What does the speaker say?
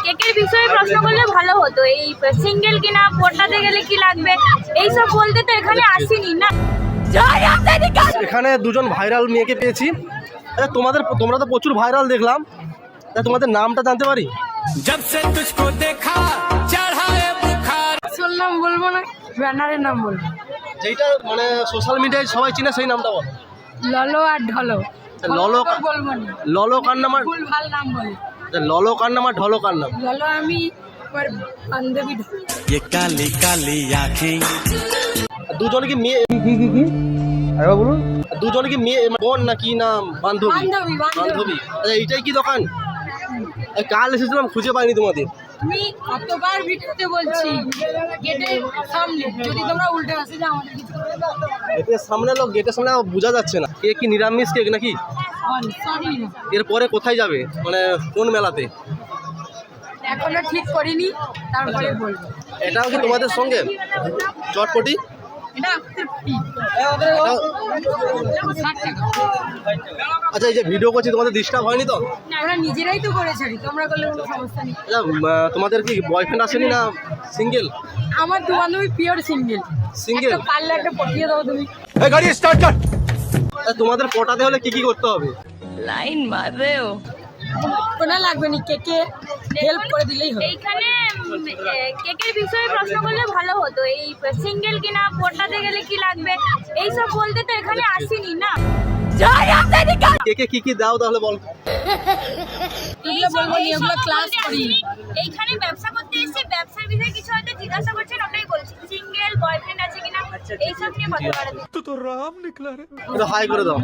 কেকের বিষয়ে প্রশ্ন করলে ভালো হতো। এই সিঙ্গেল কিনা, পটাতে গেলে কি লাগবে, এইসব বলতে তো এখানে আসিনি না। এখানে দুজন ভাইরাল মেয়েকে পেয়েছি। আচ্ছা তোমরা তো প্রচুর ভাইরাল দেখলাম, তোমাদের নামটা জানতে পারি? আসল নাম বলবো না, ব্যানারের নাম বলবো। যেটা মানে সোশ্যাল মিডিয়ায় সবাই চিনে সেই নামটা বলো। ললো আর ঢলো। ললো বলবো না, ললো কার নাম আর ভুল ভাল নাম বলে। ললো কার নাম আর ঢলো কার নাম? ললো আমি আমার বান্ধবী। দুজনে কি মেয়ে? কি আরে বলুন, দুজনে কি মেয়ে বোন না কি নাম? বান্ধবী। বান্ধবী। আচ্ছা এইটাই কি দোকান? কাল এসেছিলাম, খুঁজে পাইনি তোমাদের। আমি কতবার ভিডিওতে বলছি গেটের সামনে, যদি তোমরা উল্টে আসে যে আমাদের কিছু গেটের সামনে লোক, গেটের সামনে বোঝা যাচ্ছে না। কেক কি নিরামিষ কেক নাকি? সরি না, এরপরে কোথায় যাবে, মানে কোন মেলাতে? এখনো ঠিক করিনি, তারপরে বলবো। এটাও কি তোমাদের সঙ্গে চটপটি? এটা আপনাদের ফ্রি, 60 টাকা। আচ্ছা এই যে ভিডিও করছি, তোমাদের ডিস্টার্ব হয়নি তো? আমরা নিজেরাই তো করে ছাড়ি, তোমরা করলে কোনো সমস্যা নেই। আচ্ছা তোমাদের কি বয়ফ্রেন্ড আসেনি না সিঙ্গেল? আমার দু বান্ধবী পিওর সিঙ্গেল। সিঙ্গেল? পারলে একটা পটিয়ে দাও তুমি। গাড়ি স্টার্ট কর। তোমাদের পটাতে হলে কি কি করতে হবে? লাইন মারেও কোনা লাগবে নি, কেকে হেল্প করে দিলেই হবে। এইখানে কেকের বিষয়ে প্রশ্ন করলে ভালো হতো। এই সিঙ্গেল কিনা, পটাতে গেলে কি লাগবে, এইসব বলতে তো এখানে আসিনি না। কেকে কি কি দাও তাহলে বল? বলবো নি, এগুলো ক্লাস করি। এইখানে ব্যবসা করতে এসেছি, ব্যবসার বিষয়ে কিছু হয়তো জিজ্ঞাসা করছেন, ওটাই বলছি। সিঙ্গেল, বয়ফ্রেন্ড আছে কিনা, এইসব নিয়ে কথা বলা। হাই করে দাও।